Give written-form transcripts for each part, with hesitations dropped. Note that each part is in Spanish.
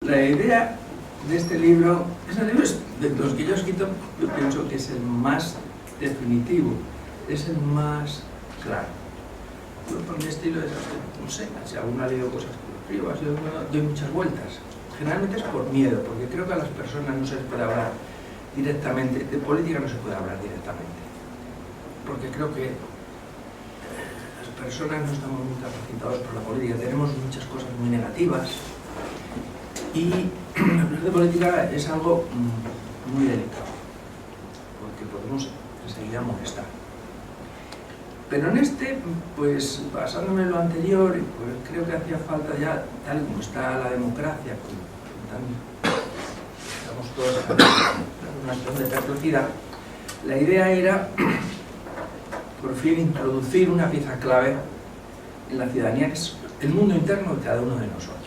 La idea de este libro, de los que yo he escrito, yo pienso que es el más definitivo, es el más claro. Yo por mi estilo es, no sé, si alguno ha leído cosas que lo escribo, doy muchas vueltas. Generalmente es por miedo, porque creo que a las personas no se les puede hablar directamente, de política no se puede hablar directamente, porque creo que las personas no estamos muy capacitados por la política, tenemos muchas cosas muy negativas y hablar de política es algo muy delicado, porque podemos enseguida molestar. Pero en este, pues basándome en lo anterior, pues creo que hacía falta ya, tal como está la democracia, estamos todos en una situación de perplejidad, la idea era, por fin, introducir una pieza clave en la ciudadanía, que es el mundo interno de cada uno de nosotros.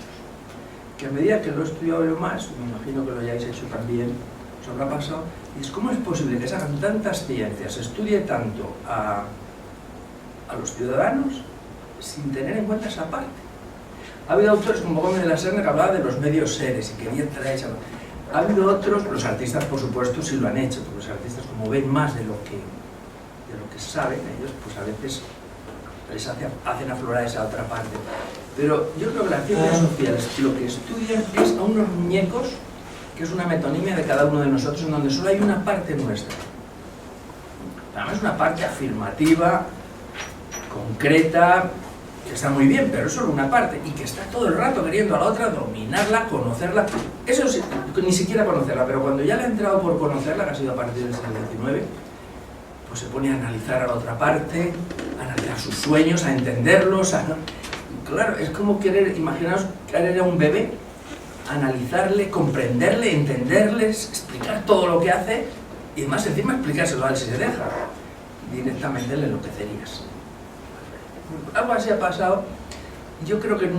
Que a medida que lo he estudiado yo más, me imagino que lo hayáis hecho también, os habrá pasado, y es cómo es posible que se hagan tantas ciencias, se estudie tanto a los ciudadanos sin tener en cuenta esa parte. Ha habido autores como Gómez de la Serna que hablaba de los medios seres y querían traer esa parte. Ha habido otros, los artistas por supuesto sí lo han hecho, porque los artistas como ven más de lo que saben ellos, pues a veces les hacen aflorar esa otra parte. Pero yo creo que las ciencias sociales lo que estudian es a unos muñecos, que es una metonimia de cada uno de nosotros, en donde solo hay una parte nuestra. Además es una parte afirmativa, concreta, que está muy bien, pero es solo una parte, y que está todo el rato queriendo a la otra dominarla, conocerla. Eso sí, ni siquiera conocerla, pero cuando ya le ha entrado por conocerla, que ha sido a partir del siglo XIX, pues se pone a analizar a la otra parte, a analizar sus sueños, a entenderlos, Claro, es como querer, imaginaos querer a un bebé, analizarle, comprenderle, entenderle, explicar todo lo que hace, y además encima explicárselo a él si se deja. Directamente le enloquecerías. Algo así ha pasado. Yo creo que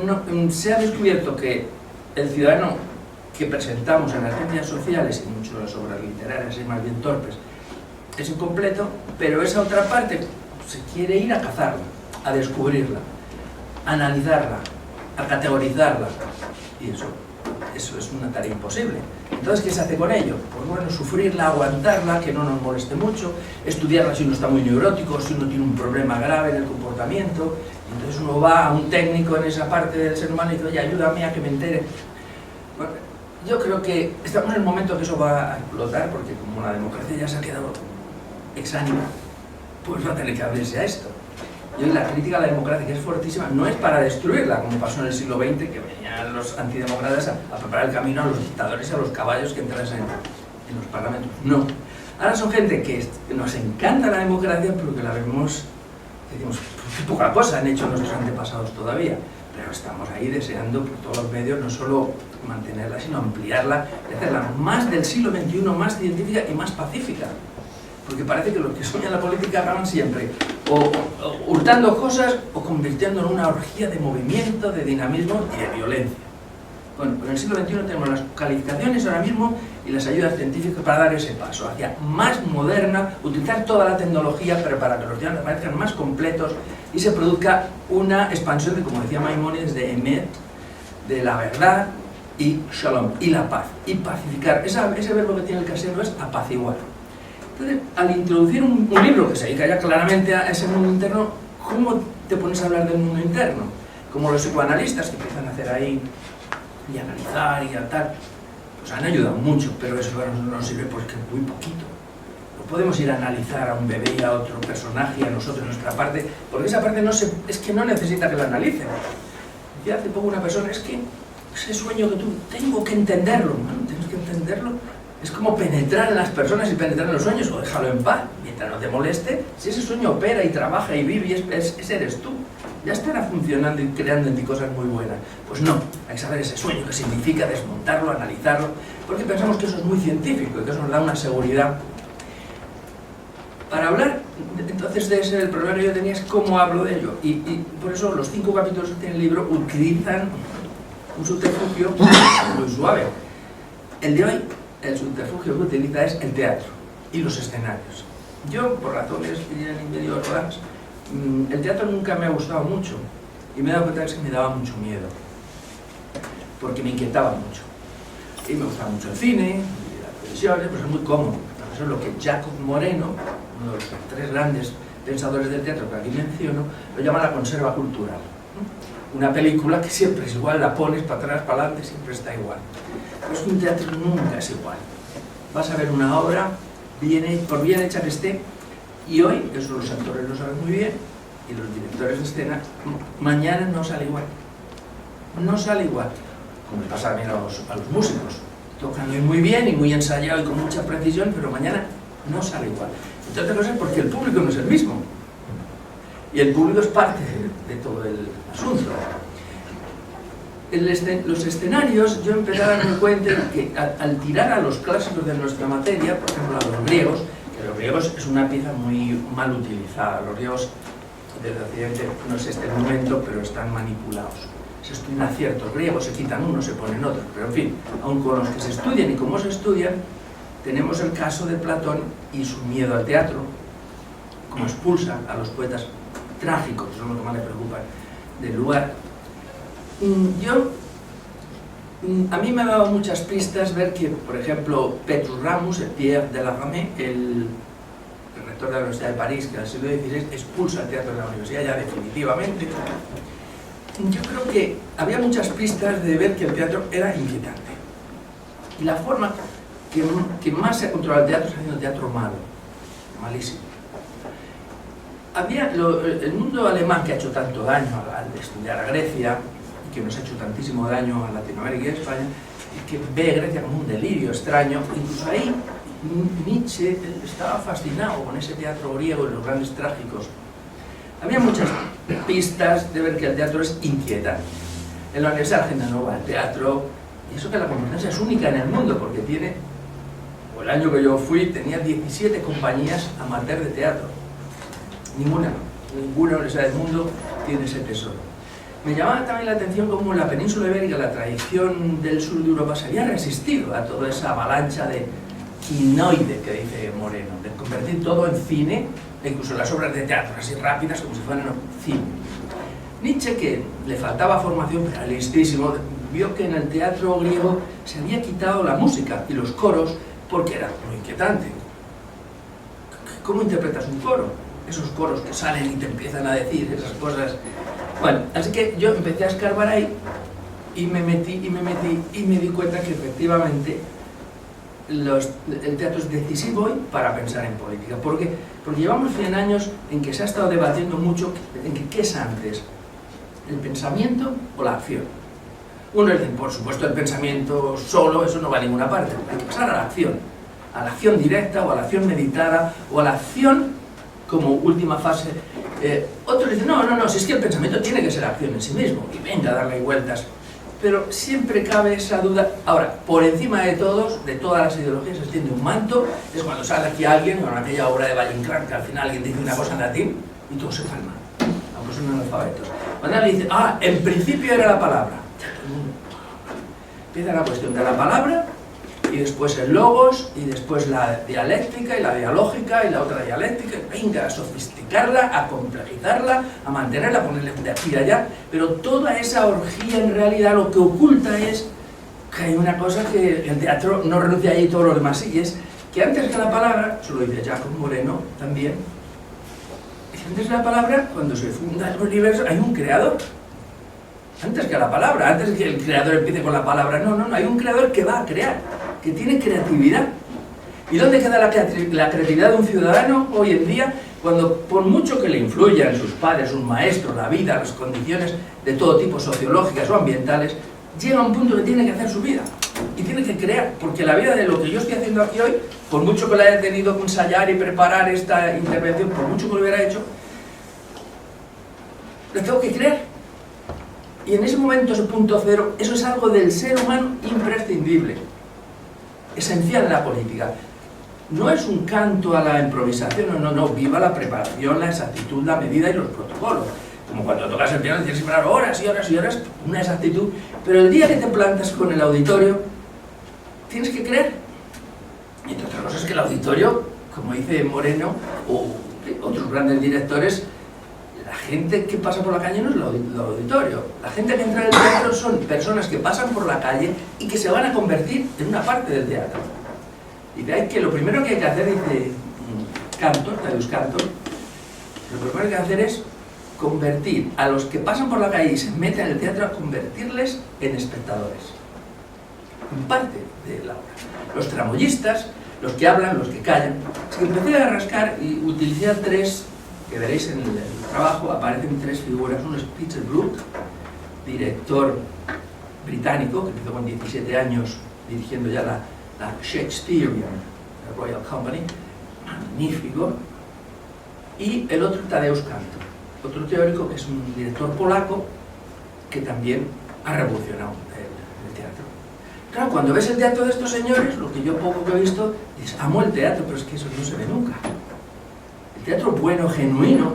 se ha descubierto que el ciudadano que presentamos en las ciencias sociales, y mucho de las obras literarias es más bien torpes, es incompleto, pero esa otra parte se quiere ir a cazarla, a descubrirla, a analizarla, a categorizarla, y eso es una tarea imposible. Entonces, ¿qué se hace con ello? Pues bueno, sufrirla, aguantarla, que no nos moleste mucho, estudiarla si uno está muy neurótico, si uno tiene un problema grave en el comportamiento. Entonces uno va a un técnico en esa parte del ser humano y dice, oye, ayúdame a que me entere. Bueno, yo creo que estamos en el momento que eso va a explotar, porque como la democracia ya se ha quedado exánime, pues va a tener que abrirse a esto. Y hoy la crítica a la democracia, que es fortísima, no es para destruirla, como pasó en el siglo XX, que venían los antidemócratas a preparar el camino a los dictadores y a los caballos que entrasen en los parlamentos. No. Ahora son gente que nos encanta la democracia, pero que la vemos, decimos, qué poca cosa han hecho nuestros antepasados todavía. Pero estamos ahí deseando por todos los medios no solo mantenerla, sino ampliarla y hacerla más del siglo XXI, más científica y más pacífica. Porque parece que los que sueñan la política acaban siempre o hurtando cosas o convirtiéndolo en una orgía de movimiento, de dinamismo y de violencia. Bueno, en el siglo XXI tenemos las calificaciones ahora mismo y las ayudas científicas para dar ese paso hacia más moderna, utilizar toda la tecnología, pero para que los ciudadanos parezcan más completos y se produzca una expansión de, como decía Maimónides, de Emet, de la verdad y Shalom, y la paz, y pacificar. Ese verbo que tiene el casero es apaciguar. Entonces, al introducir un libro que se dedica ya claramente a ese mundo interno, ¿cómo te pones a hablar del mundo interno? Como los psicoanalistas que empiezan a hacer ahí y analizar y tal, pues han ayudado mucho, pero eso no nos sirve porque es muy poquito. No podemos ir a analizar a un bebé y a otro personaje y a nosotros, nuestra parte, porque esa parte es que no necesita que la analicen. Decía hace poco una persona, es que ese sueño que tú, tengo que entenderlo, ¿no? Tienes que entenderlo. Es como penetrar en las personas y penetrar en los sueños, o déjalo en paz, mientras no te moleste. Si ese sueño opera y trabaja y vive, ese eres tú. Ya estará funcionando y creando en ti cosas muy buenas. Pues no, hay que saber ese sueño, que significa desmontarlo, analizarlo, porque pensamos que eso es muy científico y que eso nos da una seguridad. Para hablar, entonces, de ese, el problema que yo tenía es cómo hablo de ello. Y por eso los 5 capítulos que tiene el libro utilizan un subterfugio muy suave. El de hoy, el subterfugio que utiliza es el teatro y los escenarios. Yo, por razones medio raras, el teatro nunca me ha gustado mucho y me he dado cuenta de que me daba mucho miedo, porque me inquietaba mucho. Y me gustaba mucho el cine, y la televisión, pues es muy cómodo. Eso es lo que Jacob Moreno, uno de los 3 grandes pensadores del teatro que aquí menciono, lo llama la conserva cultural. Una película que siempre es igual, la pones para atrás, para adelante, siempre está igual. Pues un teatro nunca es igual. Vas a ver una obra, por bien hecha que esté, y hoy, eso los actores lo saben muy bien, y los directores de escena, mañana no sale igual. No sale igual. Como le pasa también a los músicos. Tocan hoy muy bien y muy ensayado y con mucha precisión, pero mañana no sale igual. Entre otras cosas porque el público no es el mismo. Y el público es parte de todo el asunto. Los escenarios, yo empecé a darme cuenta que al tirar a los clásicos de nuestra materia, por ejemplo a los griegos, que los griegos es una pieza muy mal utilizada. Los griegos, desde Occidente, no es este el momento, pero están manipulados. Se estudian ciertos griegos, se quitan unos, se ponen otros, pero en fin, aun con los que se estudian y cómo se estudian, tenemos el caso de Platón y su miedo al teatro, como expulsa a los poetas trágicos, son los que más le preocupan, del lugar. A mí me ha dado muchas pistas ver que, por ejemplo, Petrus Ramus, Pierre de la Ramée, el rector de la Universidad de París, que en el siglo XVI expulsa el teatro de la universidad ya definitivamente. Yo creo que había muchas pistas de ver que el teatro era inquietante. Y la forma que más se ha controlado el teatro es haciendo teatro malo, malísimo. El mundo alemán, que ha hecho tanto daño al estudiar a Grecia, y que nos ha hecho tantísimo daño a Latinoamérica y a España, es que ve a Grecia como un delirio extraño. Incluso ahí Nietzsche estaba fascinado con ese teatro griego y los grandes trágicos. Había muchas pistas de ver que el teatro es inquietante. En la Universidad la gente no va al teatro, y eso que la Complutense es única en el mundo, porque tiene, o el año que yo fui, tenía 17 compañías amateur de teatro. Ninguna universidad del mundo tiene ese tesoro. Me llamaba también la atención cómo en la península ibérica la tradición del sur de Europa se había resistido a toda esa avalancha de quinoide que dice Moreno, de convertir todo en cine, e incluso las obras de teatro así rápidas como si fueran cine. Nietzsche, que le faltaba formación, pero era listísimo, vio que en el teatro griego se había quitado la música y los coros porque era muy inquietante. ¿Cómo interpretas un coro? Esos coros que salen y te empiezan a decir esas cosas. Bueno, así que yo empecé a escarbar ahí y me metí y me di cuenta que efectivamente el teatro es decisivo hoy para pensar en política. Porque llevamos 100 años en que se ha estado debatiendo mucho en que qué es antes, el pensamiento o la acción. Uno dice, por supuesto, el pensamiento solo, eso no va a ninguna parte. Hay que pasar a la acción directa o a la acción meditada o a la acción como última fase. Otros dicen, no, si es que el pensamiento tiene que ser acción en sí mismo, y venga a darle vueltas. Pero siempre cabe esa duda. Ahora, por encima de todas las ideologías se extiende un manto, es cuando sale aquí alguien, con aquella obra de Valle Inclán, que al final alguien dice una cosa en latín, y todos se calman, aunque son analfabetos. Cuando alguien dice, en principio era la palabra, empieza la cuestión de la palabra, y después el logos, y después la dialéctica, y la dialógica, y la otra dialéctica, y venga a sofisticarla, a complejizarla, a mantenerla, a ponerle de aquí y de allá, pero toda esa orgía en realidad lo que oculta es que hay una cosa que el teatro no renuncia ahí y todo lo demás, y es que antes que la palabra, eso lo dice Jacob Moreno también, antes que la palabra, cuando se funda el universo, hay un creador. Antes que la palabra, antes que el creador empiece con la palabra, no, hay un creador que va a crear, que tiene creatividad. ¿Y dónde queda la creatividad de un ciudadano hoy en día? Cuando, por mucho que le influyan sus padres, sus maestros, la vida, las condiciones de todo tipo, sociológicas o ambientales, llega a un punto que tiene que hacer su vida y tiene que crear, porque la vida de lo que yo estoy haciendo aquí hoy, por mucho que la haya tenido que ensayar y preparar esta intervención, por mucho que lo hubiera hecho, lo tengo que crear. Y en ese momento, ese punto cero, eso es algo del ser humano imprescindible, esencial en la política. No es un canto a la improvisación, no, viva la preparación, la exactitud, la medida y los protocolos. Como cuando tocas el piano tienes que esperar horas y horas y horas, una exactitud, pero el día que te plantas con el auditorio, tienes que creer. Y entre otras cosas que el auditorio, como dice Moreno, o otros grandes directores, la gente que pasa por la calle no es el auditorio. La gente que entra en el teatro son personas que pasan por la calle y que se van a convertir en una parte del teatro. Y de ahí que lo primero que hay que hacer, dice Cantor, Tadeusz Kantor, lo primero que hay que hacer es convertir a los que pasan por la calle y se meten en el teatro, a convertirles en espectadores, en parte de la obra. Los tramoyistas, los que hablan, los que callan. Así que empecé a rascar y utilicé tres, que veréis en el trabajo, aparecen tres figuras. Uno es Peter Brook, director británico, que empezó con 17 años dirigiendo ya la Shakespearean Royal Company, magnífico. Y el otro, Tadeusz Kantor, otro teórico que es un director polaco que también ha revolucionado el teatro. Claro, cuando ves el teatro de estos señores, lo que yo poco que he visto, dices, amo el teatro, pero es que eso no se ve nunca. El teatro bueno, genuino.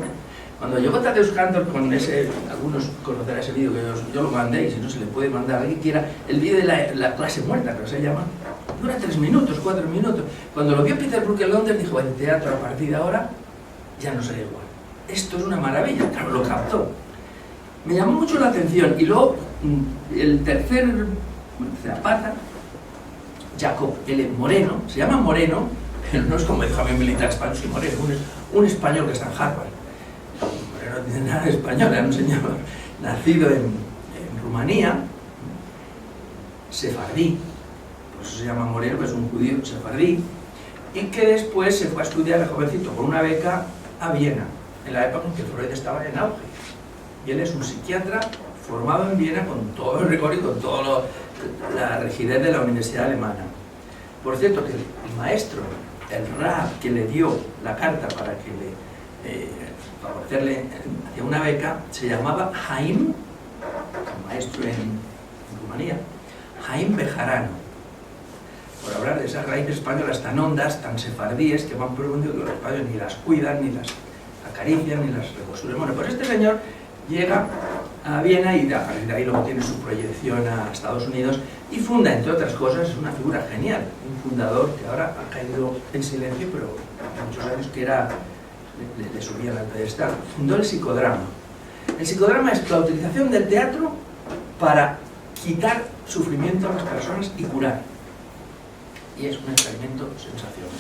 Cuando llegó Tadeusz Kantor con ese, algunos conocerán ese vídeo que yo lo mandé, y si no se le puede mandar a alguien quiera, el vídeo de la clase muerta, que se llama, dura 3 minutos, 4 minutos. Cuando lo vio Peter Brook en Londres, dijo, el teatro a partir de ahora ya no será igual. Esto es una maravilla, claro, lo captó. Me llamó mucho la atención. Y luego, el tercera pata, Jacob L. Moreno, se llama Moreno, pero no es como dijo a mí militar español, sino Moreno, un español que está en Harvard. Moreno no tiene nada de español, era un señor nacido en Rumanía, sefardí, por eso se llama Moreno, que es un judío sefardí, y que después se fue a estudiar de jovencito con una beca a Viena, en la época en que Freud estaba en auge. Y él es un psiquiatra formado en Viena con todo el rigor y con toda la rigidez de la Universidad Alemana. Por cierto, que el maestro, el Rab, que le dio la carta para que favorecerle hacia una beca, se llamaba Haim, maestro en Rumanía, Haim Bejarano. Por hablar de esas raíces españolas tan hondas, tan sefardíes, que van promoviendo que los españoles ni las cuidan, ni las acarician, ni las reconstruyen. Bueno, pues este señor llega a Viena y de ahí luego tiene su proyección a Estados Unidos y funda, entre otras cosas, es una figura genial, un fundador que ahora ha caído en silencio, pero hace muchos años que era, le subían al pedestal. Fundó el psicodrama. El psicodrama es la utilización del teatro para quitar sufrimiento a las personas y curar. Y es un experimento sensacional,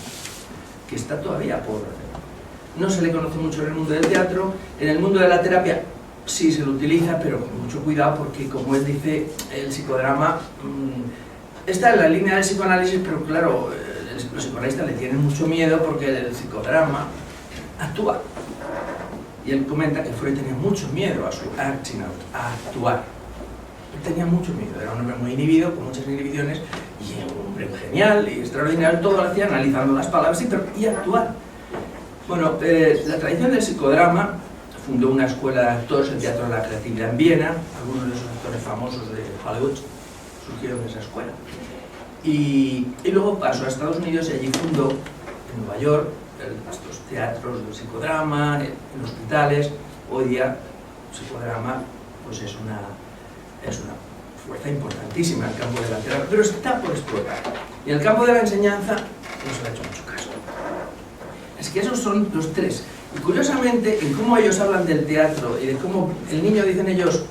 que está todavía por hacer. No se le conoce mucho en el mundo del teatro. En el mundo de la terapia sí se lo utiliza, pero con mucho cuidado, porque como él dice, el psicodrama está en la línea del psicoanálisis, pero claro, los psicoanalistas le tienen mucho miedo porque el psicodrama actúa. Y él comenta que Freud tenía mucho miedo a su acting out, a actuar. Él tenía mucho miedo, era un hombre muy inhibido, con muchas inhibiciones, y un hombre genial y extraordinario, todo lo hacía analizando las palabras y actuar. Bueno, la tradición del psicodrama fundó una escuela de actores, el Teatro de la Creatividad en Viena. Algunos de esos actores famosos de Hollywood surgieron de esa escuela. Y luego pasó a Estados Unidos y allí fundó, en Nueva York, estos teatros del psicodrama, en hospitales. Hoy día, el psicodrama pues es una fuerza importantísima en el campo de la terapia, pero está por explotar. Y en el campo de la enseñanza no se le ha hecho mucho caso. Es que esos son los tres. Y curiosamente, en cómo ellos hablan del teatro y de cómo el niño, dicen ellos,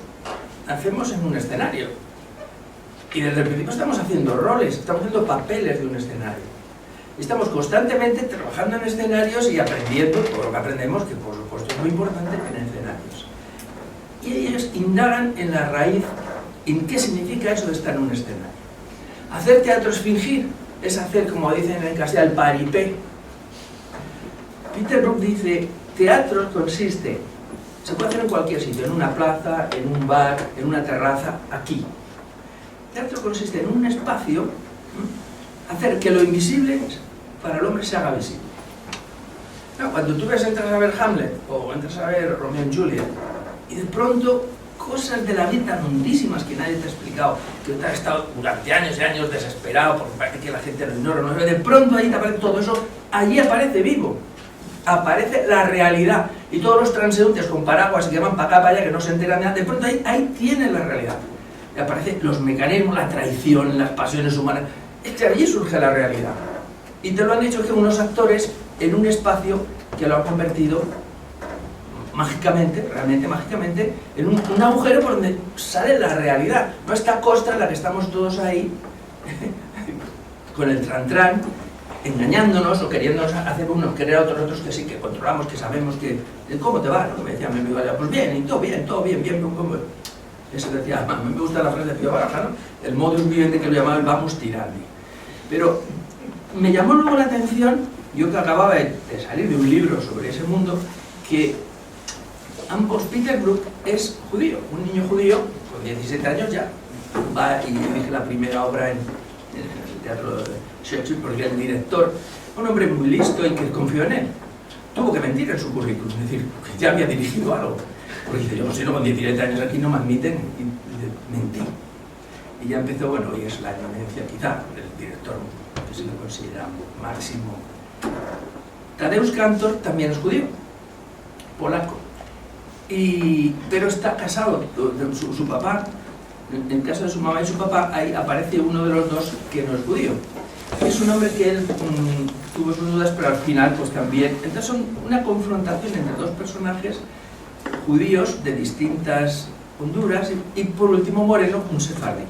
hacemos en un escenario. Y desde el principio estamos haciendo roles, estamos haciendo papeles de un escenario. Y estamos constantemente trabajando en escenarios y aprendiendo todo lo que aprendemos, que por supuesto es muy importante, en escenarios. Y ellos indagan en la raíz, en qué significa eso de estar en un escenario. Hacer teatro es fingir, es hacer, como dicen en castellano, el paripé. Peter Brook dice, teatro consiste, se puede hacer en cualquier sitio, en una plaza, en un bar, en una terraza, aquí. Teatro consiste en un espacio, hacer que lo invisible para el hombre se haga visible. No, cuando tú entras a ver Hamlet o entras a ver Romeo y Juliet y de pronto cosas de la vida tan hondísimas que nadie te ha explicado, que te has estado durante años y años desesperado porque parece que la gente lo ignora, no, de pronto ahí te aparece todo eso, allí aparece vivo. Aparece la realidad y todos los transeúntes con paraguas que van para acá, para allá, que no se enteran de nada, de pronto ahí tienen la realidad. Y aparecen los mecanismos, la traición, las pasiones humanas. Es que allí surge la realidad. Y te lo han dicho que unos actores en un espacio que lo han convertido mágicamente, realmente mágicamente, en un agujero por donde sale la realidad, no esta costra en la que estamos todos ahí, con el tran-tran, engañándonos o queriéndonos hacer unos, querer a otros que sí, que controlamos, que sabemos que... ¿Cómo te va? ¿No? Me decía mi amigo, pues bien, y todo bien, bien. Eso decía, a mí me gusta la frase de Pío Baroja, ¿no? El modus vivendi que lo llamaba el vamos tirando. Pero me llamó luego la atención, yo que acababa de salir de un libro sobre ese mundo, que Peter Brook es judío, un niño judío, con 17 años ya, va y dirige la primera obra en el teatro de Shakespeare, porque el director, un hombre muy listo y que confió en él, tuvo que mentir en su currículum, es decir, que ya había dirigido algo, porque dice, yo pues si no con 17 años aquí no me admiten, y mentí. Y ya empezó, bueno, y es la eminencia quizá del director, que se lo considera máximo. Tadeusz Kantor también es judío, polaco, pero está casado, su papá, en el caso de su mamá y su papá, ahí aparece uno de los dos que no es judío. Es un hombre que él tuvo sus dudas, pero al final pues también... Entonces son una confrontación entre dos personajes judíos de distintas Honduras y por último Moreno, un sefardí.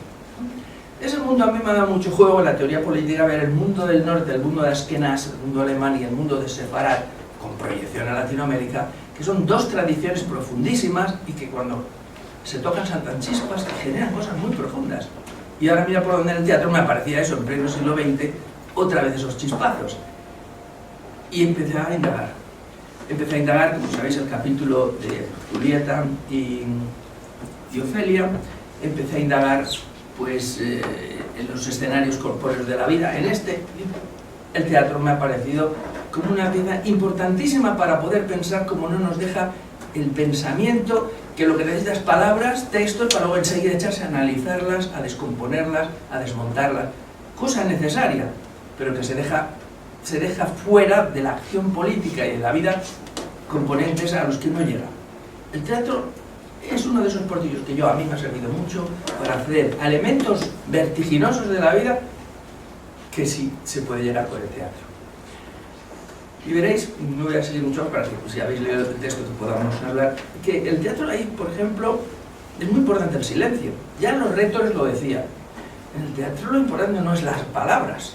Ese mundo a mí me ha dado mucho juego en la teoría política, ver el mundo del norte, el mundo de Askenaz, el mundo alemán y el mundo de Sefarad, con proyección a Latinoamérica, que son dos tradiciones profundísimas y que cuando se tocan saltan chispas que generan cosas muy profundas. Y ahora mira por donde en el teatro me aparecía eso, en pleno siglo XX, otra vez esos chispazos. Y empecé a indagar, como sabéis, el capítulo de Julieta y Ofelia, empecé a indagar pues en los escenarios corpóreos de la vida. En el teatro me ha parecido como una pieza importantísima para poder pensar, como no nos deja el pensamiento, que lo que necesita es palabras, textos, para luego enseguida echarse a analizarlas, a descomponerlas, a desmontarlas. Cosa necesaria, pero que se deja fuera de la acción política y de la vida componentes a los que no llega. El teatro es uno de esos portillos que a mí me ha servido mucho para acceder a elementos vertiginosos de la vida que sí se puede llegar por el teatro. Y veréis, no voy a seguir mucho para que si habéis leído el texto que podamos hablar, que el teatro ahí, por ejemplo, es muy importante el silencio. Ya los rectores lo decían. En el teatro lo importante no es las palabras,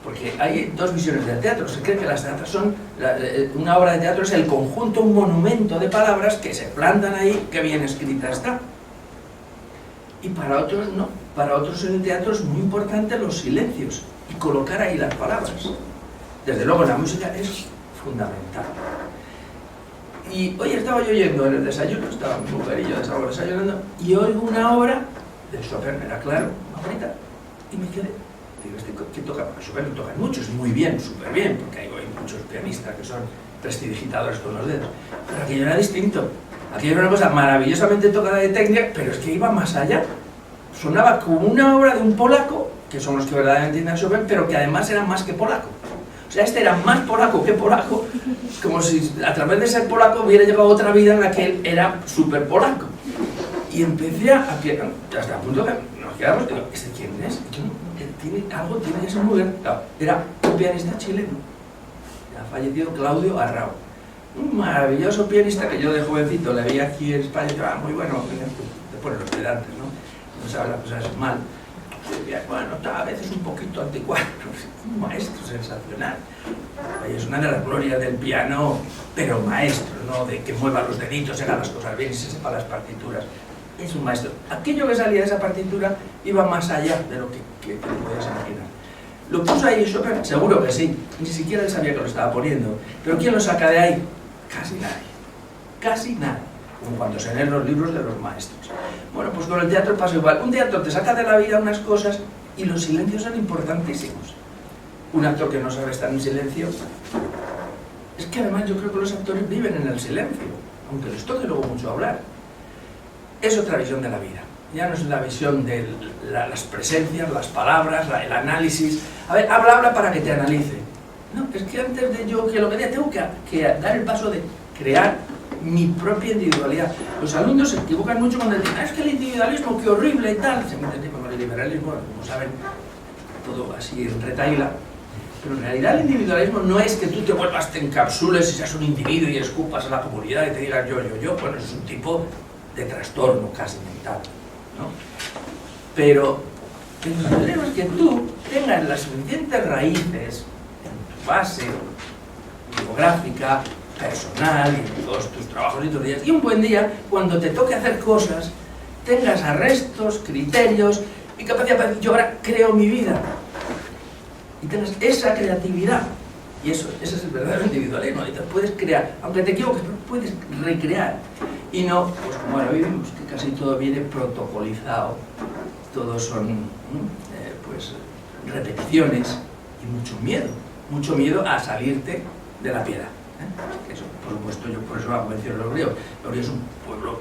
porque hay dos visiones del teatro. Se cree que las teatros son, una obra de teatro es el conjunto, un monumento de palabras que se plantan ahí, que bien escrita está. Y para otros no. Para otros en el teatro es muy importante los silencios y colocar ahí las palabras. Desde luego la música es fundamental. Y hoy estaba yo yendo en el desayuno, estaba mi mujer y yo desayunando, y oigo una obra de Chopin, era claro, ahorita, y me quedé. Digo, ¿qué toca? Porque Chopin lo tocan muchos, muy bien, súper bien, porque hay muchos pianistas que son prestidigitadores con los dedos. Pero aquello era distinto. Aquello era una cosa maravillosamente tocada de técnica, pero es que iba más allá. Sonaba como una obra de un polaco, que son los que verdaderamente entienden a Chopin, pero que además era más que polaco. O sea, este era más polaco que polaco, como si a través de ser polaco hubiera llevado otra vida en la que él era súper polaco. Y empecé a que, hasta el punto que nos quedamos, digo, ¿este quién es? Tiene que ser muy bien. Claro, era un pianista chileno, ha fallecido Claudio Arrao. Un maravilloso pianista que yo de jovencito le veía aquí en España, y muy bueno, después los pedantes, ¿no? No sabe las cosas mal. Bueno, a veces un poquito anticuado, un maestro sensacional. Es una de las glorias del piano, pero maestro, no de que mueva los deditos, haga las cosas bien y se sepa las partituras. Es un maestro. Aquello que salía de esa partitura iba más allá de lo que te podías imaginar. ¿Lo puso ahí Chopin? Seguro que sí. Ni siquiera él sabía que lo estaba poniendo. ¿Pero quién lo saca de ahí? Casi nadie. Casi nadie. Como cuando se leen los libros de los maestros. Bueno, pues con el teatro pasa igual. Un teatro te saca de la vida unas cosas y los silencios son importantísimos. Un actor que no sabe estar en silencio... Es que además yo creo que los actores viven en el silencio, aunque les toque luego mucho hablar. Es otra visión de la vida. Ya no es la visión de las presencias, las palabras, el análisis. A ver, habla para que te analice. No, es que antes de yo, que lo que diga, tengo que dar el paso de crear mi propia individualidad. Los alumnos se equivocan mucho cuando dicen, es que el individualismo, qué horrible y tal. Se meten con el liberalismo, como saben, todo así en retahíla. Pero en realidad el individualismo no es que tú te vuelvas, te encapsules y seas un individuo y escupas a la comunidad y te digas yo. Bueno, es un tipo de trastorno casi mental, ¿no? Pero el individualismo es que tú tengas las suficientes raíces en tu base biográfica, personal, y en todos tus trabajos y tus días, y un buen día, cuando te toque hacer cosas, tengas arrestos, criterios y capacidad para decir, yo ahora creo mi vida. Y tengas esa creatividad. Y ese es el verdadero individualismo. Y te puedes crear, aunque te equivoques, pero puedes recrear. Y no, pues como ahora vivimos, que casi todo viene protocolizado. Todos son pues repeticiones y mucho miedo a salirte de la piedad. Eso, por supuesto, yo por eso menciono a los griegos. Los griegos es un pueblo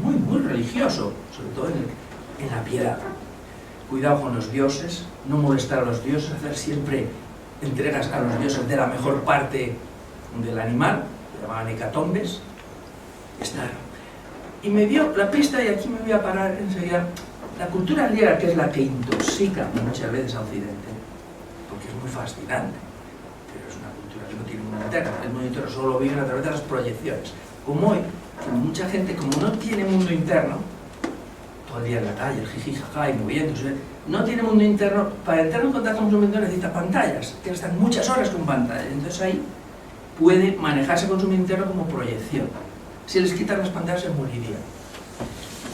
muy religioso, sobre todo en la piedad. Cuidado con los dioses, no molestar a los dioses, hacer siempre entregas a los dioses de la mejor parte del animal, que llamaban hecatombes. Y me dio la pista, y aquí me voy a parar enseguida, la cultura griega, que es la que intoxica muchas veces a Occidente, porque es muy fascinante, pero es una cultura que no tiene mundo interno. El mundo interno solo vive a través de las proyecciones. Como hoy, que mucha gente, como no tiene mundo interno, todo el día en la calle, el jiji, jaja, y moviéndose, no tiene mundo interno, para entrar en contacto con su mundo necesita pantallas, tiene que estar muchas horas con pantallas, entonces ahí puede manejarse con su mundo interno como proyección. Si les quitan las pantallas se moriría.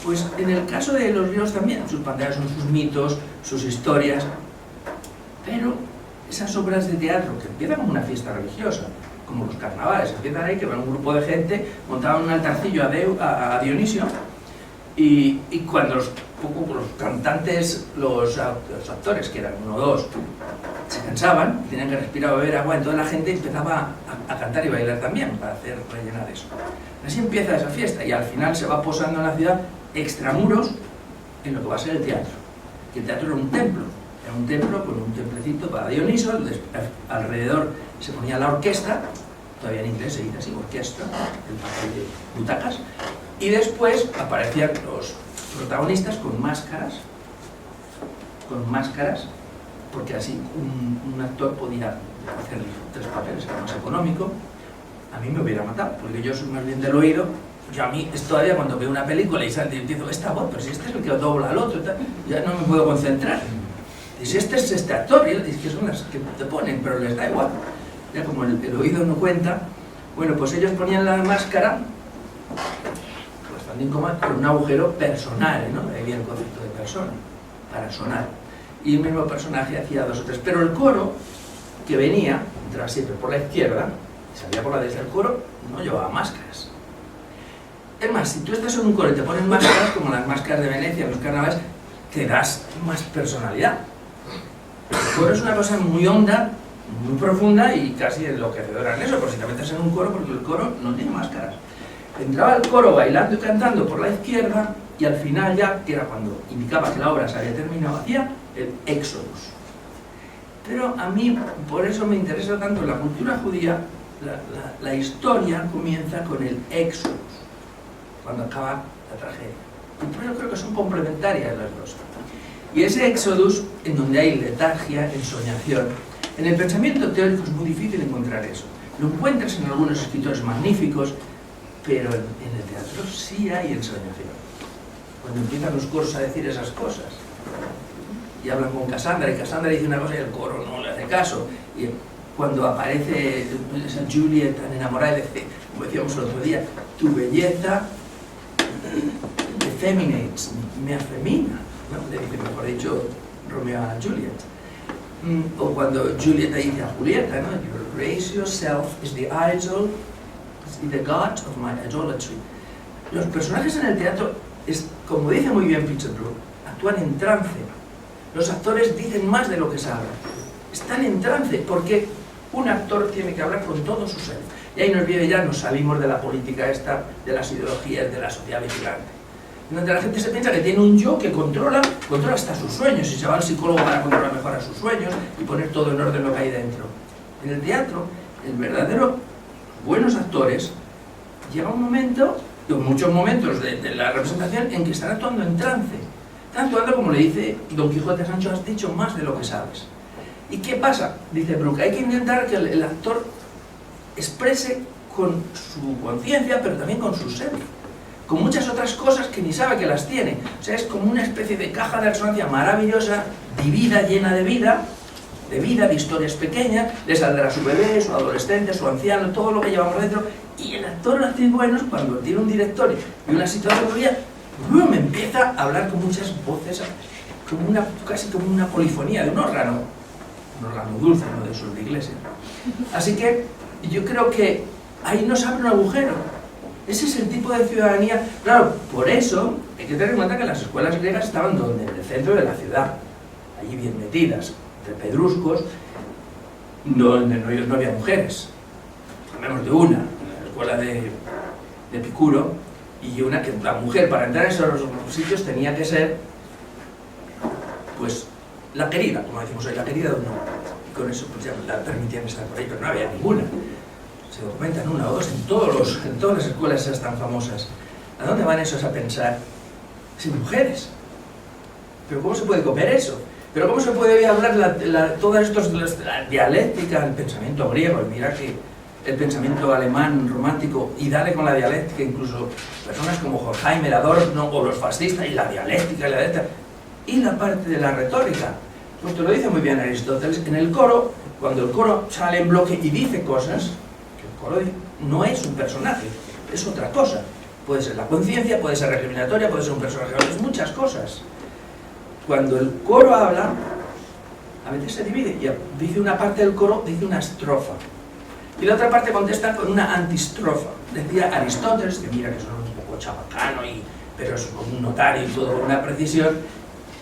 Pues en el caso de los griegos también, sus pantallas son sus mitos, sus historias, pero esas obras de teatro que empiezan como una fiesta religiosa, como los carnavales, empiezan ahí que van un grupo de gente, montaban un altarcillo a Dionisio, y cuando los cantantes, los actores, que eran uno o dos, se cansaban, tenían que respirar o beber agua, entonces la gente empezaba a cantar y bailar también, para hacer rellenar eso. Así empieza esa fiesta, y al final se va posando en la ciudad extramuros en lo que va a ser el teatro. Que el teatro era un templo con un templecito para Dioniso, alrededor se ponía la orquesta, todavía en inglés se dice así, orquesta, el papel de butacas, y después aparecían los protagonistas con máscaras, porque así un actor podía hacer 3 papeles, era más económico. A mí me hubiera matado, porque yo soy más bien del oído. Yo a mí es todavía cuando veo una película y empiezo esta voz, pero si este es el que dobla al otro, ya no me puedo concentrar. Y si este es este actor, y es que son las que te ponen, pero les da igual. Ya como el oído no cuenta, bueno, pues ellos ponían la máscara, bastante incómoda, con un agujero personal, ¿no? Ahí había el concepto de persona, para sonar. Y el mismo personaje hacía 2 o 3, pero el coro que venía, entraba siempre por la izquierda, y salía por la derecha del coro, no llevaba máscaras. Es más, si tú estás en un coro y te pones máscaras, como las máscaras de Venecia, en los carnavales, te das más personalidad. El coro es una cosa muy honda, muy profunda y casi enloquecedora en eso, por si te metes en un coro, porque el coro no tiene máscaras. Entraba el coro bailando y cantando por la izquierda, y al final ya, que era cuando indicaba que la obra se había terminado, hacía el Éxodus. Pero a mí, por eso me interesa tanto la cultura judía, la historia comienza con el Éxodus, cuando acaba la tragedia. Y por eso creo que son complementarias las dos. Y ese Éxodus, en donde hay letargia, ensoñación, en el pensamiento teórico es muy difícil encontrar eso. Lo encuentras en algunos escritores magníficos, pero en el teatro sí hay ensoñación. Cuando empiezan los coros a decir esas cosas, y hablan con Cassandra, y Cassandra dice una cosa y el coro no le hace caso. Y cuando aparece esa Juliet tan enamorada, como decíamos el otro día, tu belleza effeminates, me afemina, ¿no? Le dice, mejor dicho, Romeo a Juliet. O cuando Juliet dice a Julieta, ¿no? You raise yourself is the idol, is the god of my idolatry. Los personajes en el teatro, como dice muy bien Peter Brook, actúan en trance. Los actores dicen más de lo que saben. Están en trance, porque un actor tiene que hablar con todo su ser. Y ahí nos salimos de la política esta, de las ideologías, de la sociedad vigilante. Donde la gente se piensa que tiene un yo que controla hasta sus sueños, y se va al psicólogo para controlar mejor a sus sueños y poner todo en orden lo que hay dentro. En el teatro, el verdadero buenos actores, llega un momento, muchos momentos de la representación, en que están actuando en trance. Están actuando, como le dice Don Quijote a Sancho, has dicho más de lo que sabes. ¿Y qué pasa? Dice Brooke, hay que intentar que el actor exprese con su conciencia, pero también con su ser, con muchas otras cosas que ni sabe que las tiene. O sea, es como una especie de caja de resonancia maravillosa, vivida, llena de vida, de historias pequeñas, le saldrá su bebé, su adolescente, su anciano, todo lo que llevamos dentro, y el actor actriz buenos, cuando tiene un director y una situación, empieza a hablar con muchas voces, casi como una polifonía de un órgano dulce, no de esos de iglesia. Así que yo creo que ahí nos abre un agujero. Ese es el tipo de ciudadanía. Claro, por eso hay que tener en cuenta que las escuelas griegas estaban donde, en el centro de la ciudad, allí bien metidas, entre pedruscos, donde no había mujeres. Hablemos de una, la escuela de Epicuro, y una que la mujer para entrar en esos sitios tenía que ser, pues, la querida, como decimos hoy, la querida de uno. Y con eso pues ya la permitían estar por ahí, pero no había ninguna. Se documentan una o dos en todas las escuelas esas tan famosas. ¿A dónde van esos a pensar? Sin mujeres. ¿Pero cómo se puede comer eso? ¿Pero cómo se puede hablar todas estas la dialéctica, el pensamiento griego? Y mira que el pensamiento alemán romántico, y dale con la dialéctica, incluso personas como Horkheimer, Adorno o los fascistas, y la dialéctica, y la parte de la retórica. Pues te lo dice muy bien Aristóteles, en el coro, cuando el coro sale en bloque y dice cosas, que el coro no es un personaje, es otra cosa. Puede ser la conciencia, puede ser recriminatoria, puede ser un personaje, es muchas cosas. Cuando el coro habla, a veces se divide, y dice una parte del coro, dice una estrofa. Y la otra parte contesta con una antistrofa. Decía Aristóteles, que mira que son un poco chabacano, pero es un notario y todo con una precisión,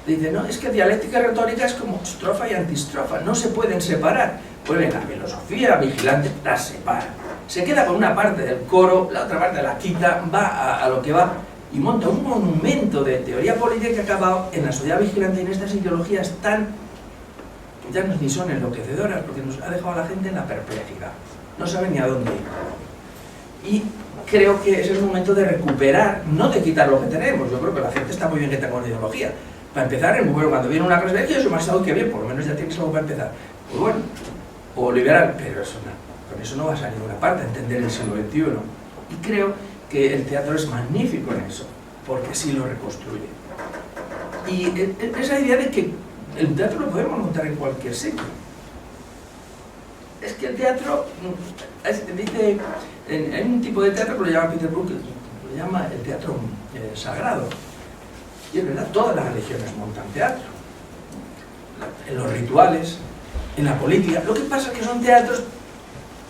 dice, no, es que dialéctica y retórica es como estrofa y antistrofa, no se pueden separar. Pues venga, la filosofía vigilante las separa. Se queda con una parte del coro, la otra parte la quita, va a lo que va, y monta un monumento de teoría política que ha acabado en la sociedad vigilante y en estas ideologías tan, ya ni son enloquecedoras, porque nos ha dejado a la gente en la perplejidad. No sabe ni a dónde ir. Y creo que es el momento de recuperar, no de quitar lo que tenemos. Yo creo que la gente está muy bien que tenga una ideología. Para empezar, bueno, cuando viene una clase de yo soy más algo que bien, por lo menos ya tienes algo para empezar. Pues bueno, o liberal, pero eso no, con eso no vas a ninguna parte, a entender el siglo XXI. Y creo que el teatro es magnífico en eso, porque sí lo reconstruye. Y esa idea de que el teatro lo podemos montar en cualquier sitio. Es que el teatro, dice, hay un tipo de teatro que lo llama Peter Brook, lo llama el teatro sagrado. Y es verdad, todas las religiones montan teatro. En los rituales, en la política. Lo que pasa es que son teatros,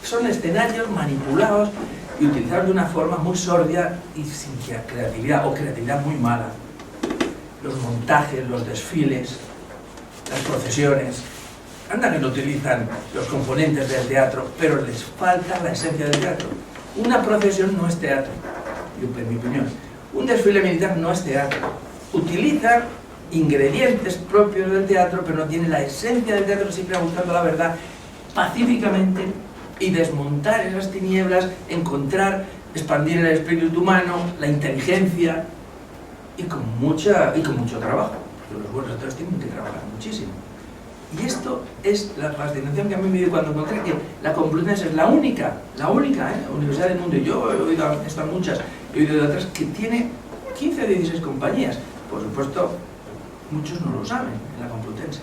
son escenarios manipulados y utilizados de una forma muy sórdida y sin creatividad, o creatividad muy mala. Los montajes, los desfiles, las procesiones. Anda que no utilizan los componentes del teatro, pero les falta la esencia del teatro. Una procesión no es teatro, en mi opinión. Un desfile militar no es teatro. Utilizan ingredientes propios del teatro, pero no tiene la esencia del teatro, siempre buscando la verdad pacíficamente y desmontar esas tinieblas, encontrar, expandir el espíritu humano, la inteligencia, y con mucho trabajo, porque los buenos actores tienen que trabajar muchísimo. Y esto es la fascinación que a mí me dio cuando encontré que la Complutense es la única universidad del mundo, y yo he oído estas muchas, he oído de otras, que tiene 15 o 16 compañías. Por supuesto, muchos no lo saben en la Complutense.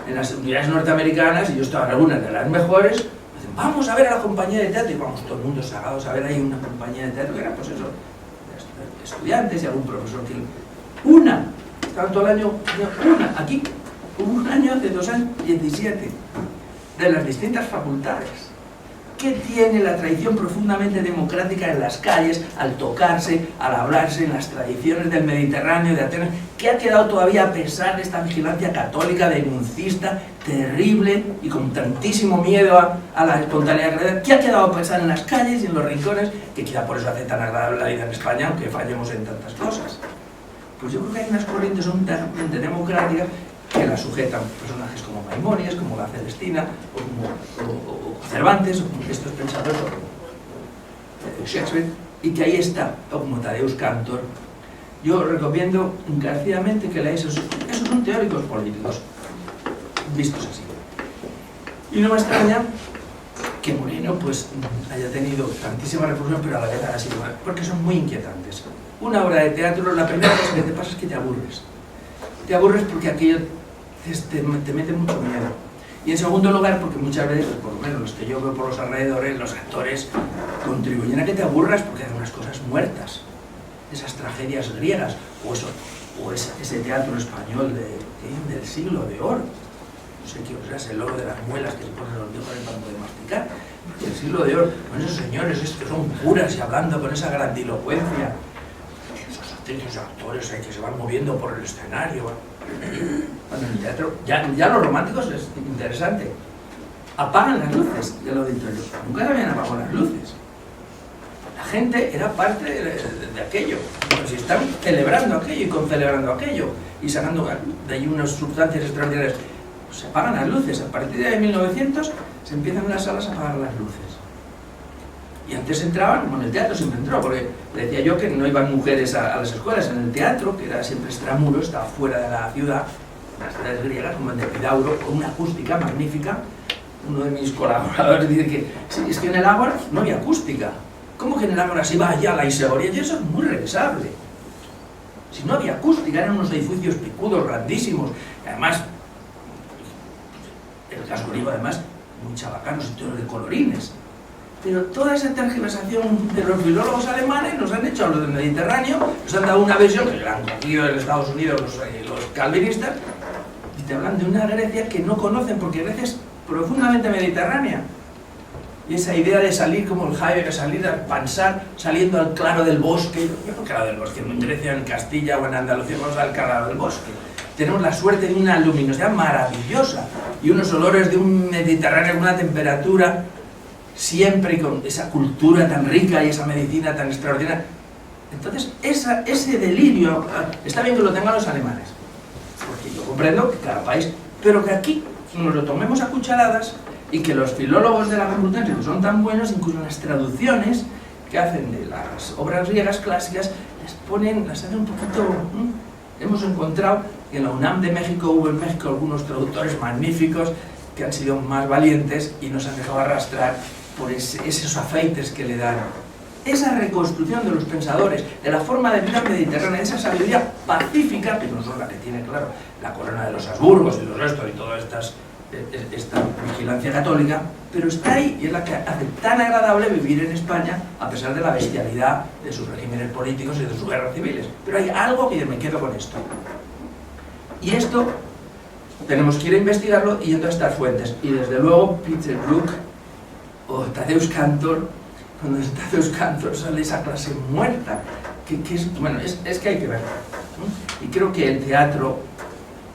En las unidades norteamericanas, y yo estaba en algunas de las mejores, dicen, vamos a ver a la compañía de teatro, y vamos todo el mundo sagados a ver ahí una compañía de teatro, que era pues eso, de estudiantes y algún profesor que... estaban todo el año, aquí, un año de 2 años, 17, de las distintas facultades. ¿Qué tiene la tradición profundamente democrática en las calles, al tocarse, al hablarse, en las tradiciones del Mediterráneo, de Atenas? ¿Qué ha quedado todavía a pesar de esta vigilancia católica, denuncista, terrible y con tantísimo miedo a la espontaneidad? ¿Qué ha quedado a pesar en las calles y en los rincones? Que quizá por eso hace tan agradable la vida en España, aunque fallemos en tantas cosas. Pues yo creo que hay unas corrientes totalmente democráticas que la sujetan personajes como Maimónides, como la Celestina, o Cervantes, o como estos pensadores, o como Shakespeare, y que ahí está, o como Tadeusz Kantor. Yo recomiendo encarecidamente que leáis esos son teóricos políticos, vistos así. Y no me extraña que Moreno pues haya tenido tantísima repercusión, pero a la vez haya sido mal, porque son muy inquietantes. Una obra de teatro, la primera cosa que te pasa es que te aburres. Te aburres porque aquello te mete mucho miedo. Y en segundo lugar, porque muchas veces, por lo menos los que yo veo por los alrededores, los actores contribuyen a que te aburras porque hacen unas cosas muertas. Esas tragedias griegas, o ese teatro español del siglo de oro. No sé qué, o sea, es el oro de las muelas que se ponen los dedos para poder masticar. El siglo de oro, con esos señores que son curas y hablando con esa grandilocuencia. Esos actores que se van moviendo por el escenario. Bueno, en el teatro, ya los románticos es interesante. Apagan las luces, ya lo he dicho yo. Nunca se habían apagado las luces. La gente era parte de aquello. Pero si están celebrando aquello y concelebrando aquello y sacando de ahí unas sustancias extraordinarias, pues se apagan las luces. A partir de 1900 se empiezan en las salas a apagar las luces. Y antes entraban, como en el teatro siempre entró, porque le decía yo que no iban mujeres a las escuelas. En el teatro, que era siempre extramuro, estaba fuera de la ciudad, las ciudades griegas, como el de Epidauro, con una acústica magnífica. Uno de mis colaboradores dice que sí, es que en el Ágora no había acústica. ¿Cómo que en el Ágora se iba allá a la Isegoria? Y eso es muy revisable. Si no había acústica, eran unos edificios picudos, grandísimos, y además, el casco griego, además, muy chabacanos y todos de colorines. Pero toda esa tergiversación de los filólogos alemanes nos han hecho a los del Mediterráneo, nos han dado una versión que le han cogido en Estados Unidos los calvinistas, y te hablan de una Grecia que no conocen, porque Grecia es profundamente mediterránea. Y esa idea de salir como el Jaime, de salir al Pansar, saliendo al claro del bosque, yo no claro del bosque, en Grecia, en Castilla o en Andalucía vamos al claro del bosque. Tenemos la suerte de una luminosidad maravillosa y unos olores de un Mediterráneo con una temperatura siempre con esa cultura tan rica y esa medicina tan extraordinaria. Entonces, ese delirio, está bien que lo tengan los alemanes, porque yo comprendo que cada país, pero que aquí nos lo tomemos a cucharadas y que los filólogos de la Complutense, que son tan buenos, incluso en las traducciones que hacen de las obras griegas clásicas, las hacen un poquito... Hemos encontrado que en la UNAM de México hubo en México algunos traductores magníficos que han sido más valientes y nos han dejado arrastrar por esos afeites que le dan. Esa reconstrucción de los pensadores, de la forma de vida mediterránea, esa sabiduría pacífica, que no es la que tiene, claro, la corona de los Habsburgos y los restos y toda esta vigilancia católica, pero está ahí y es la que hace tan agradable vivir en España a pesar de la bestialidad de sus regímenes políticos y de sus guerras civiles. Pero hay algo que yo me quedo con esto. Y esto tenemos que ir a investigarlo yendo a estas fuentes. Y desde luego Peter Brook o Tadeusz Kantor, cuando en Tadeusz Kantor sale esa clase muerta, que es, bueno, es que hay que verlo, ¿no? Y creo que el teatro,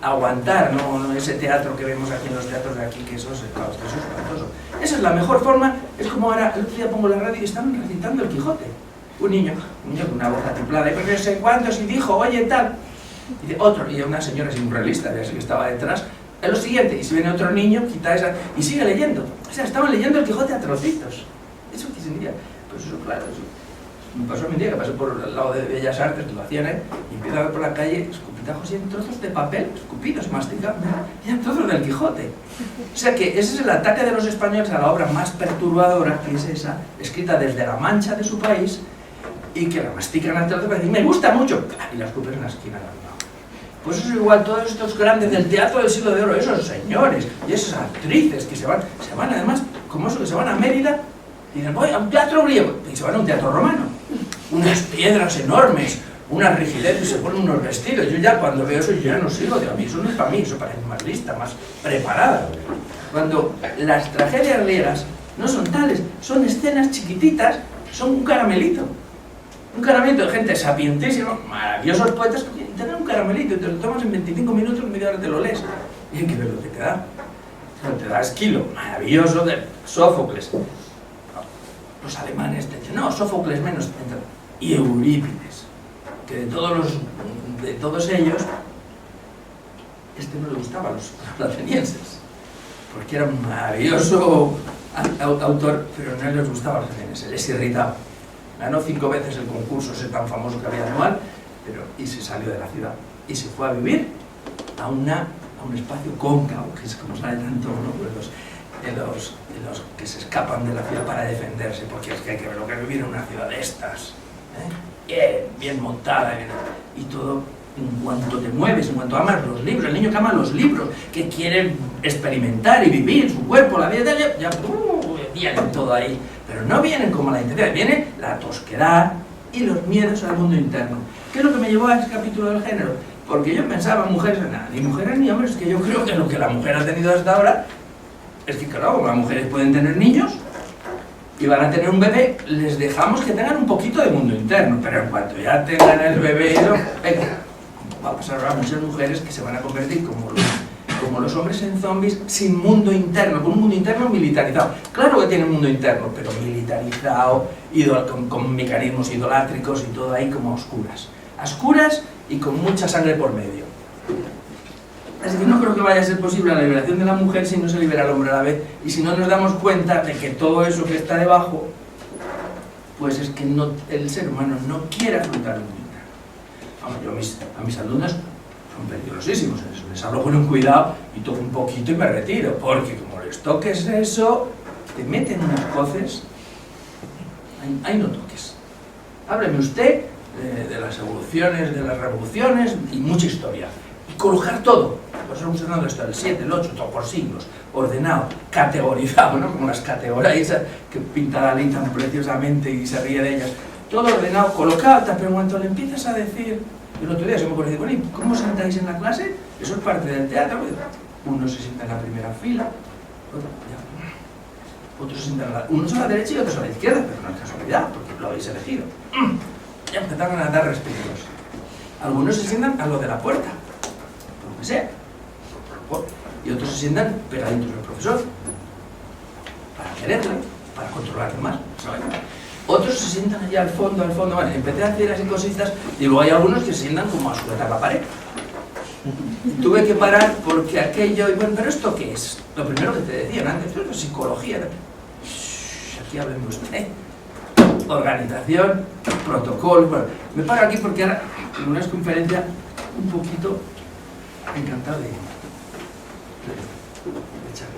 aguantar, no ese teatro que vemos aquí en los teatros de aquí, que eso es espantoso. Esa es la mejor forma, es como ahora, el otro día pongo la radio y estaban recitando el Quijote. Un niño con una boca templada, y pues no sé cuántos, y dijo, oye, tal. Y de otro, y una señora surrealista, ya sé que estaba detrás, es lo siguiente, y si viene otro niño, quita esa, y sigue leyendo. O sea, estaban leyendo el Quijote a trocitos. ¿Eso qué significa? Pues eso, claro, eso. Me pasó a mi día que pasé por el lado de Bellas Artes, que lo hacían, y empiezo a ver por la calle escupitajos y en trozos de papel, escupidos, masticados, y en trozos del Quijote. O sea que ese es el ataque de los españoles a la obra más perturbadora, que es esa, escrita desde la Mancha de su país, y que la mastican al trozo para decir, me gusta mucho, y la escupen en la esquina. Pues eso es igual, todos estos grandes del teatro del siglo de oro, esos señores y esas actrices que se van además, como eso, que se van a Mérida, y dicen, voy a un teatro griego, y se van a un teatro romano. Unas piedras enormes, una rigidez, y se ponen unos vestidos. Yo ya cuando veo eso, yo ya no sigo, digo, a mí eso no es para mí, eso parece más lista, más preparada. Cuando las tragedias griegas no son tales, son escenas chiquititas, son un caramelito de gente sapientísima, maravillosos poetas, que te dan un caramelito y te lo tomas en 25 minutos, en media hora te lo lees. Y hay que ver lo que te da. Te da Esquilo, maravilloso, de Sófocles. Los alemanes te dicen, no, Sófocles menos. Y Eurípides, que de todos ellos, no le gustaba a los atenienses, porque era un maravilloso autor, pero no les gustaba a los atenienses, les irritaba. Ganó 5 veces el concurso ese tan famoso que había anual, y se salió de la ciudad y se fue a vivir a un espacio cóncavo, que es como sale tanto, ¿no? Pues que se escapan de la ciudad para defenderse, porque es que hay que ver lo que es vivir en una ciudad de estas, bien montada, y todo. En cuanto te mueves, en cuanto amas los libros, el niño que ama los libros, que quiere experimentar y vivir su cuerpo, la vida, ya vienen todo ahí. Pero no vienen como la intensidad, viene la tosquedad y los miedos al mundo interno. ¿Qué es lo que me llevó a ese capítulo del género? Porque yo pensaba, mujeres, nada, ni mujeres ni hombres, es que yo creo que lo que la mujer ha tenido hasta ahora es que, claro, las mujeres pueden tener niños y van a tener un bebé, les dejamos que tengan un poquito de mundo interno, pero en cuanto ya tengan el bebé, venga, va a pasar a muchas mujeres que se van a convertir como los hombres en zombies sin mundo interno, con un mundo interno militarizado. Claro que tiene un mundo interno, pero militarizado, con mecanismos idolátricos y todo ahí como a oscuras y con mucha sangre por medio. Así que no creo que vaya a ser posible la liberación de la mujer si no se libera al hombre a la vez y si no nos damos cuenta de que todo eso que está debajo, pues es que el ser humano no quiere afrontar el mundo. Yo a mis alumnos son peligrosísimos, les hablo con un cuidado y toco un poquito y me retiro, porque como les toques eso, te meten unas coces, ahí no toques. Hábleme usted de las evoluciones, de las revoluciones y mucha historia. Y colocar todo, pues estamos hablando de esto, el 7, el 8, todo por siglos, ordenado, categorizado, ¿no? Como las categorías que pinta Dalí tan preciosamente y se ríe de ellas. Todo ordenado, colocado, pero cuando le empiezas a decir, el otro día se me ocurrió decir, bueno, ¿y cómo sentáis en la clase? Eso es parte del teatro. Uno se sienta en la primera fila, otro se sienta unos a la derecha y otros a la izquierda, pero no es casualidad, porque lo habéis elegido. Ya empezaron a dar respetos. Algunos se sientan a lo de la puerta, por lo que sea, y otros se sientan pegaditos al profesor, para quererle, para controlarle más, ¿sabes? Otros se sientan allá al fondo, bueno, empecé a hacer así cositas y luego hay algunos que se sientan como a sujetar la pared. Y tuve que parar porque aquello, y bueno, ¿pero esto qué es? Lo primero que te decían antes, esto es psicología. Aquí hablen de usted. Organización, protocolo, bueno, me paro aquí porque ahora en una conferencia un poquito encantado de echar.